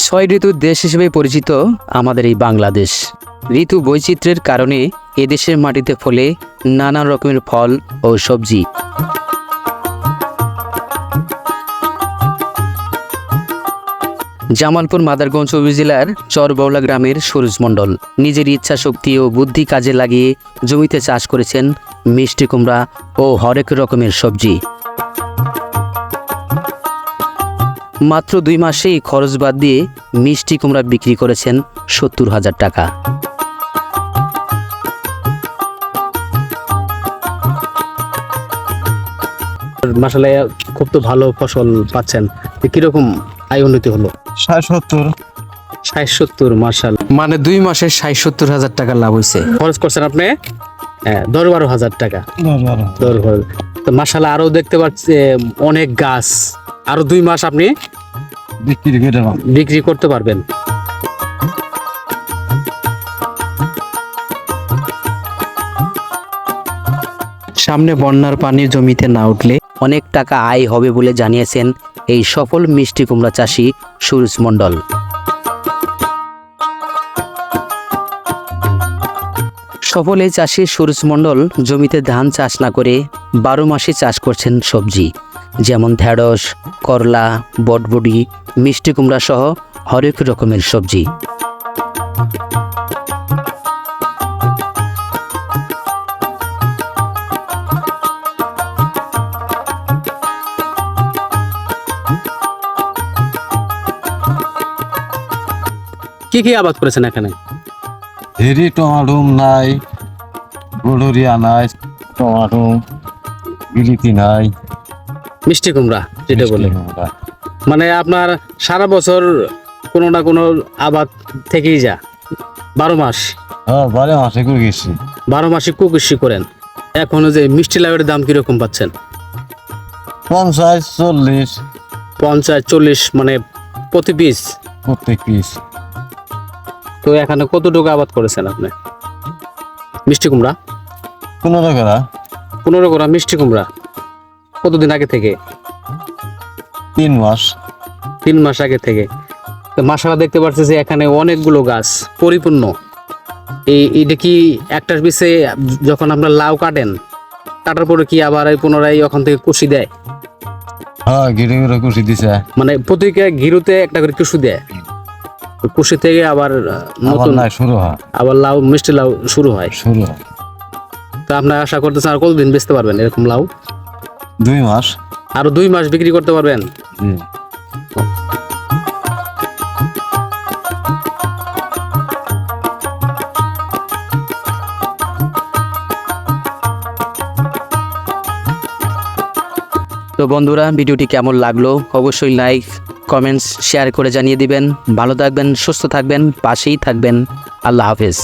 ছয় ঋতুর দেশ হিসেবে পরিচিত আমাদের এই বাংলাদেশ। ঋতু বৈচিত্র্যের কারণে এদেশের মাটিতে ফলে নানা রকমের ফল ও সবজি। জামালপুর মাদারগঞ্জ উপজেলার চরবৌলা গ্রামের সুরজ মণ্ডল নিজের ইচ্ছা শক্তি ও বুদ্ধি কাজে লাগিয়ে জমিতে চাষ করেছেন মিষ্টি কুমড়া ও হরেক রকমের সবজি। মাত্র 2 মাসেই খরচ বাদ দিয়ে মিষ্টি কুমড়া বিক্রি করেছেন 70,000 টাকা। মাশাআল্লাহ, খুব তো ভালো ফসল পাচ্ছেন। কিরকম আয় উন্নতি হলো? 60-70 মাশাআল্লাহ, মানে 2 মাসে 60-70,000 টাকা লাভ হয়েছে। খরচ করছেন আপনি 10-12,000 টাকা। 10-12 তো মাশাআল্লাহ, আরো দেখতে পাচ্ছি অনেক গাছ। আরো 2 মাস আপনি বিক্রি করতে পারবেন। সামনে বন্যার পানি জমিতে না উঠলে অনেক টাকা আয় হবে বলে জানিয়েছেন এই সফল মিষ্টি কুমড়া চাষি সুরজ মণ্ডল। সফল এই চাষি সুরজ মণ্ডল জমিতে ধান চাষ না করে 12 মাসে চাষ করছেন সবজি, যেমন ঢেঁড়স, করলা, বটবডি, মিষ্টি কুমড়া সহ হরেক রকমের সবজি। কি কি আবাদ করেছেন এখানে? হেরি টমাটো নাই, গডরিয়া নাই, টমাটো বিলিতি নাই, মিষ্টি কুমড়া যেটা বলে, মানে আপনার সারা বছর কোনো না কোনো আবাদ থেকেই যা। 12 মাস? হ্যাঁ, 12 মাসে করে গেছি। 12 মাসে কৃষি করেন। এখন যে মিষ্টি লাউয়ের দাম কিরকম পাচ্ছেন? 50-40। 50-40 মানে প্রতি পিস? প্রত্যেক পিস। তো এখানে কতটুকু আবাদ করেছেন আপনি মিষ্টি কুমড়া? 15 করা। 15 করা মিষ্টি কুমড়া। কতদিন আগে থেকে? 3 মাস। 3 মাস আগে থেকে। তো মাশাআল্লাহ, দেখতে পাচ্ছি যে এখানে অনেকগুলো গাছ পরিপূর্ণ। এইটা কি একটার পিছে যখন আপনার লাউ কাটার পরে কি আবার পুনরায় ওখান থেকে কুশি দেয়? হ্যাঁ, গিরে গিরে কুশি দিছে। মানে প্রতিটা ঘিরুতে একটা করে কুশি দেয়। কুশি থেকে আবার নতুন শুরু হয়, আবার লাউ, মিষ্টি লাউ শুরু হয়। তো আপনার আশা করতেছেন আর কতদিন বেচতে পারবেন এরকম লাউ? 2 মাস। আরো 2 মাস বিক্রি করতে পারবেন? তো বন্ধুরা, ভিডিওটি কেমন লাগলো অবশ্যই লাইক, কমেন্টস, শেয়ার করে জানিয়ে দিবেন। ভালো থাকবেন, সুস্থ থাকবেন, পাশেই থাকবেন। আল্লাহ হাফেজ।